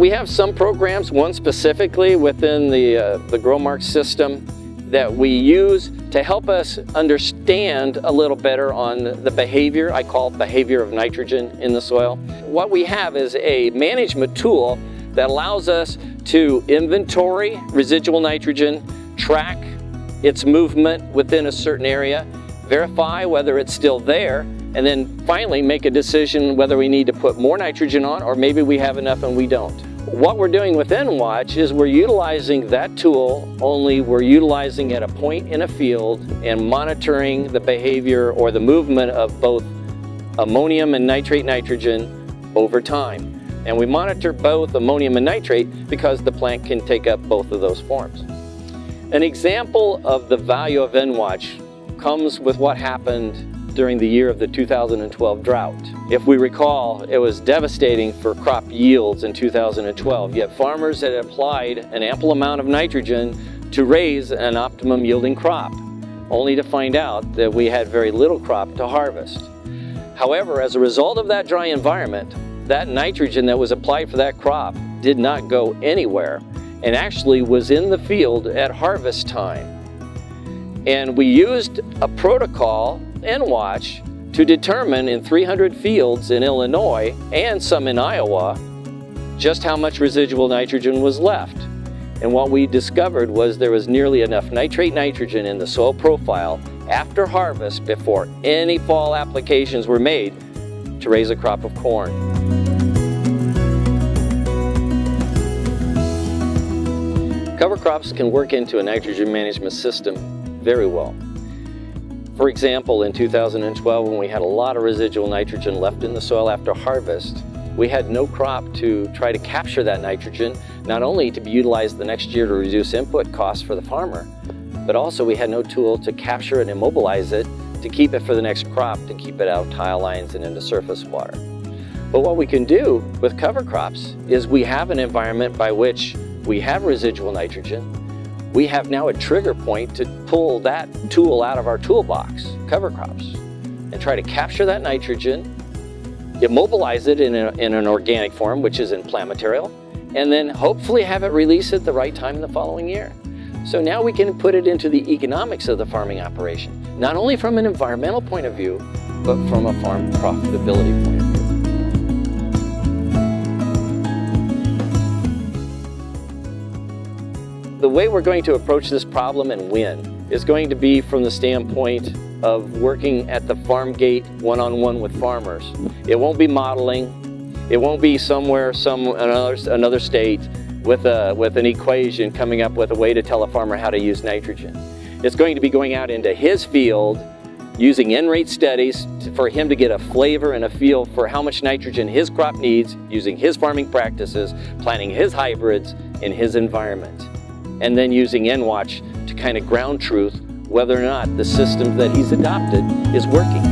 We have some programs, one specifically within the GrowMark system, that we use to help us understand a little better on the behavior. I call it behavior of nitrogen in the soil. What we have is a management tool that allows us to inventory residual nitrogen, track its movement within a certain area, verify whether it's still there, and then finally make a decision whether we need to put more nitrogen on or maybe we have enough and we don't. What we're doing with N-Watch is we're utilizing that tool, only we're utilizing at a point in a field and monitoring the behavior or the movement of both ammonium and nitrate nitrogen over time. And we monitor both ammonium and nitrate because the plant can take up both of those forms. An example of the value of N-Watch comes with what happened during the year of the 2012 drought. If we recall, it was devastating for crop yields in 2012. You had farmers that had applied an ample amount of nitrogen to raise an optimum yielding crop, only to find out that we had very little crop to harvest. However, as a result of that dry environment, that nitrogen that was applied for that crop did not go anywhere and actually was in the field at harvest time. And we used a protocol, N-Watch, to determine in 300 fields in Illinois and some in Iowa just how much residual nitrogen was left. And what we discovered was there was nearly enough nitrate nitrogen in the soil profile after harvest before any fall applications were made to raise a crop of corn. Cover crops can work into a nitrogen management system very well. For example, in 2012, when we had a lot of residual nitrogen left in the soil after harvest, we had no crop to try to capture that nitrogen, not only to be utilized the next year to reduce input costs for the farmer, but also we had no tool to capture and immobilize it to keep it for the next crop, to keep it out of tile lines and into surface water. But what we can do with cover crops is we have an environment by which we have residual nitrogen. We have now a trigger point to pull that tool out of our toolbox, cover crops, and try to capture that nitrogen, immobilize it in an organic form, which is in plant material, and then hopefully have it release at the right time in the following year. So now we can put it into the economics of the farming operation, not only from an environmental point of view, but from a farm profitability point of view. The way we're going to approach this problem and win is going to be from the standpoint of working at the farm gate one-on-one with farmers. It won't be modeling. It won't be somewhere, another state with an equation coming up with a way to tell a farmer how to use nitrogen. It's going to be going out into his field, using N-rate studies for him to get a flavor and a feel for how much nitrogen his crop needs, using his farming practices, planting his hybrids in his environment, and then using N-Watch to kind of ground truth whether or not the system that he's adopted is working.